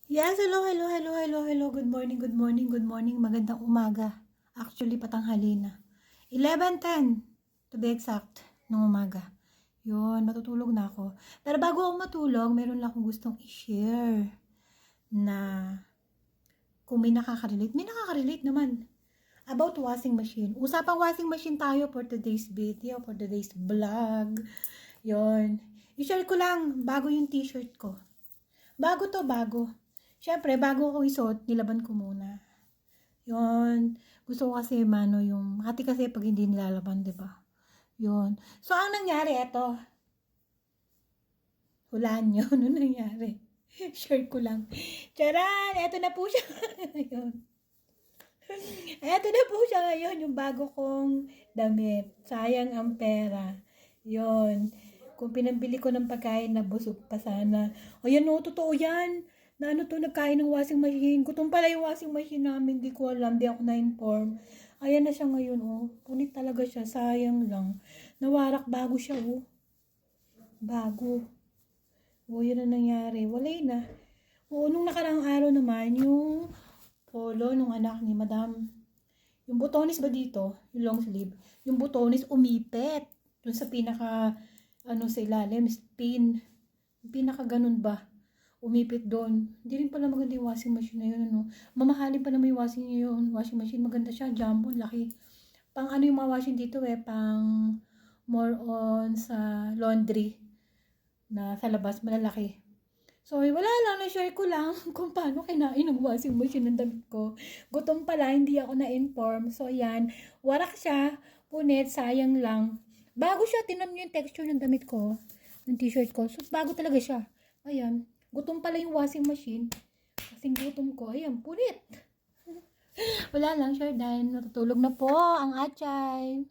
Yes, hello, hello, hello, hello, hello. Good morning, good morning, good morning. Magandang umaga. Actually, patanghali na. 11:10 to be exact, ng umaga. Yun, matutulog na ako. Pero bago ako matulog, meron lang akong gustong i-share na kung may nakaka-relate. May nakaka-relate naman about washing machine. Usapang washing machine tayo for today's video, for today's vlog. Yun. I-share ko lang bago yung t-shirt ko. Bago to, bago. Siyempre, bago ko isuot, nilaban ko muna. Yun. Gusto ko kasi, mano, yung, hati kasi pag hindi nilalaban, di ba? Yun. So, ang nangyari, eto. Hulaan nyo, ano nangyari? Share ko lang. Charan! Eto na po siya ngayon. Eto na po siya ngayon, yung bago kong damit. Sayang ang pera. Yun. Kung pinambili ko ng pagkain na busog pa sana. Ayan o, totoo yan. Na ano to, nagkain ng washing machine. Gutom pala yung washing machine namin. Di ko alam, di ako na-inform. Ayan na siya ngayon oh. Punit talaga siya, sayang lang. Nawarak bago siya oh. Bago. Oh, yun na nangyari. Walay na. Oo, nung nakaraang araw naman, yung polo nung anak ni Madam. Yung butones ba dito? Yung long sleeve. Yung butones umipit. Dun sa pinaka, sa ilalim, spin. Yung pinaka ganun ba? Umipit doon. Hindi rin pala maganda yung washing machine na yun, ano. Mamahalin pa naman yung washing machine. Maganda siya, jumbo, laki. Pang ano yung mga washing dito pang more on sa laundry na sa labas, malalaki. So, wala lang, na-share ko lang kung paano kinain ng washing machine ng damit ko. Gutom pala, hindi ako na-inform. So, yan, warak siya, punit, sayang lang. Bago siya, tinan niyo yung texture ng damit ko, ng t-shirt ko. So, bago talaga siya. Ayan. Gutom pala yung washing machine. Kasing gutom ko. Ayan, punit. Wala lang, sure dahil natutulog na po ang atchay.